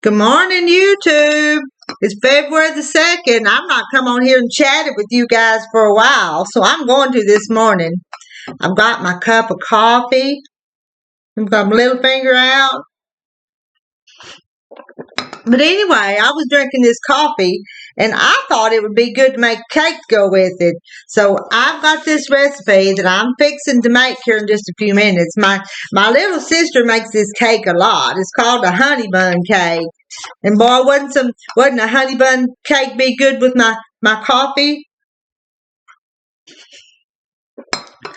Good morning, YouTube. It's February the 2nd. I'm not come on here and chatted with you guys for a while, so I'm going to this morning. I've got my cup of coffee. I've got my little finger out. But anyway, I was drinking this coffee, and I thought it would be good to make cake go with it. So I've got this recipe that I'm fixing to make here in just a few minutes. My little sister makes this cake a lot. It's called a honey bun cake. And boy, wouldn't a honey bun cake be good with my coffee?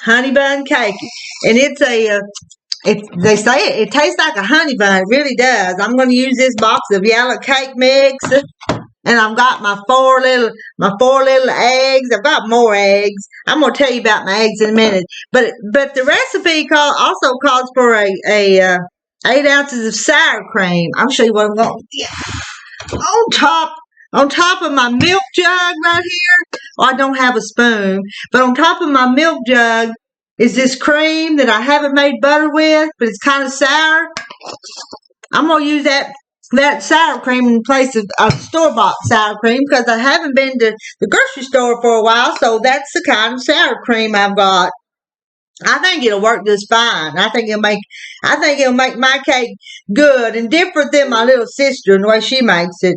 Honey bun cake, and they say it tastes like a honey bun. It really does. I'm going to use this box of yellow cake mix, and I've got my four little eggs. I've got more eggs. I'm going to tell you about my eggs in a minute. But the recipe also calls for a 8 ounces of sour cream. I'll show you what I'm going to get. On top of my milk jug right here, I don't have a spoon, but on top of my milk jug is this cream that I haven't made butter with, but it's kind of sour. I'm going to use that sour cream in place of store-bought sour cream because I haven't been to the grocery store for a while, so that's the kind of sour cream I've got. I think it'll work just fine. I think it'll make my cake good and different than my little sister and the way she makes it.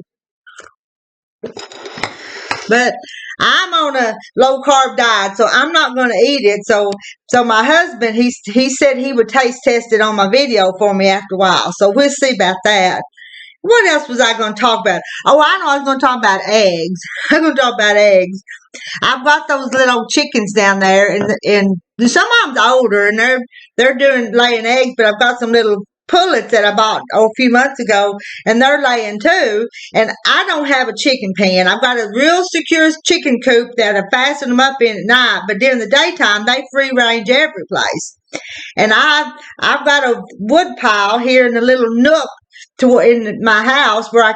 But I'm on a low carb diet, so I'm not going to eat it. So my husband, he said he would taste test it on my video for me after a while. So we'll see about that. What else was I going to talk about? Oh, I know I was going to talk about eggs. I'm going to talk about eggs. I've got those little chickens down there, and some of them's older, and they're laying eggs. But I've got some little pullets that I bought a few months ago, and they're laying too. And I don't have a chicken pen. I've got a real secure chicken coop that I fasten them up in at night. But during the daytime, they free range every place. And I've got a wood pile here in a little nook in my house where I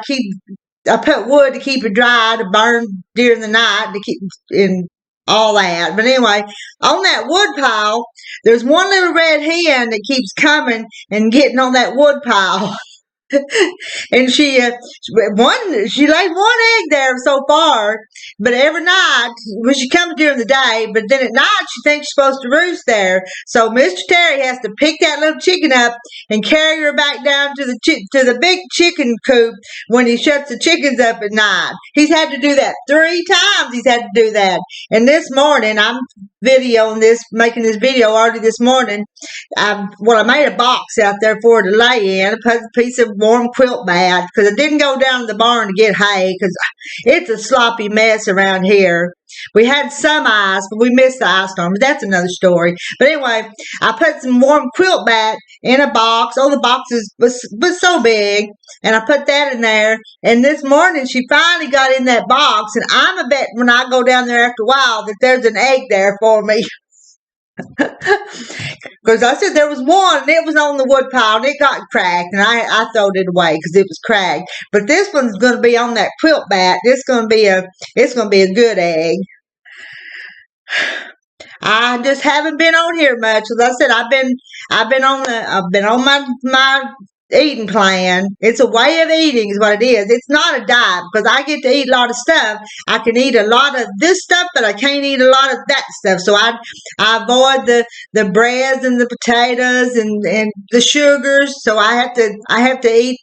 put wood to keep it dry to burn during the night to keep in all that. But anyway, on that wood pile, there's one little red hen that keeps coming and getting on that wood pile. And she laid one egg there so far, but every night, when she comes during the day, but then at night she thinks she's supposed to roost there. So Mr. Terry has to pick that little chicken up and carry her back down to the big chicken coop when he shuts the chickens up at night. He's had to do that 3 times. He's had to do that. And this morning, I'm making this video already this morning. I made a box out there for her to lay in. I put a piece of warm quilt mat because I didn't go down to the barn to get hay because it's a sloppy mess around here. We had some ice, but we missed the ice storm. But that's another story. But anyway, I put some warm quilt mat in a box. Oh, the box was so big, and I put that in there. And this morning, she finally got in that box, and I'm a bet when I go down there after a while that there's an egg there for me. Because I said there was one, and it was on the wood pile, and it got cracked, and I threw it away because it was cracked. But this one's going to be on that quilt mat. It's going to be a good egg. I just haven't been on here much. As I said, I've been on my eating plan. It's a way of eating is what it is. It's not a diet because I get to eat a lot of stuff. I can eat a lot of this stuff, but I can't eat a lot of that stuff. So I avoid the breads and the potatoes and the sugars. So I have to eat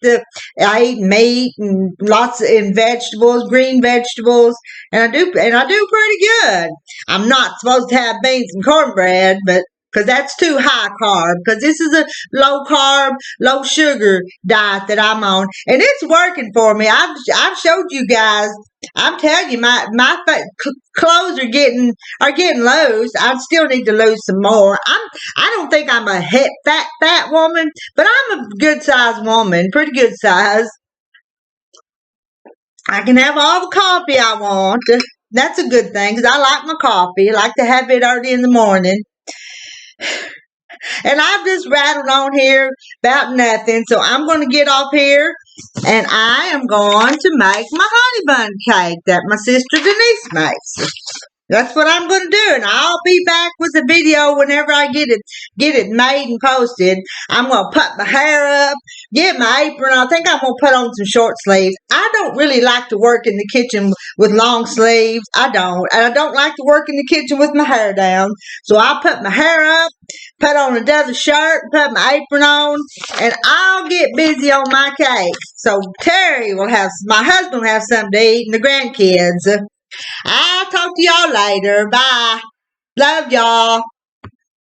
I eat meat and and vegetables, green vegetables, and I do pretty good. I'm not supposed to have beans and cornbread, but because that's too high carb, because this is a low carb, low sugar diet that I'm on, and it's working for me. I've showed you guys. I'm telling you, my clothes are getting loose. I still need to lose some more. I don't think I'm a fat woman, but I'm a good sized woman, pretty good size. I can have all the coffee I want. That's a good thing because I like my coffee. I like to have it early in the morning. And I've just rattled on here about nothing, so I'm going to get off here, and I am going to make my honey bun cake that my sister Denise makes. That's what I'm going to do, and I'll be back with a video whenever I get it made and posted. I'm going to put my hair up, get my apron. I think I'm going to put on some short sleeves. I don't really like to work in the kitchen with long sleeves. I don't, and I don't like to work in the kitchen with my hair down. So I put my hair up, put on another shirt, put my apron on, and I'll get busy on my cake. So Terry will have, my husband will have something to eat, and the grandkids. I'll talk to y'all later. Bye. Love y'all.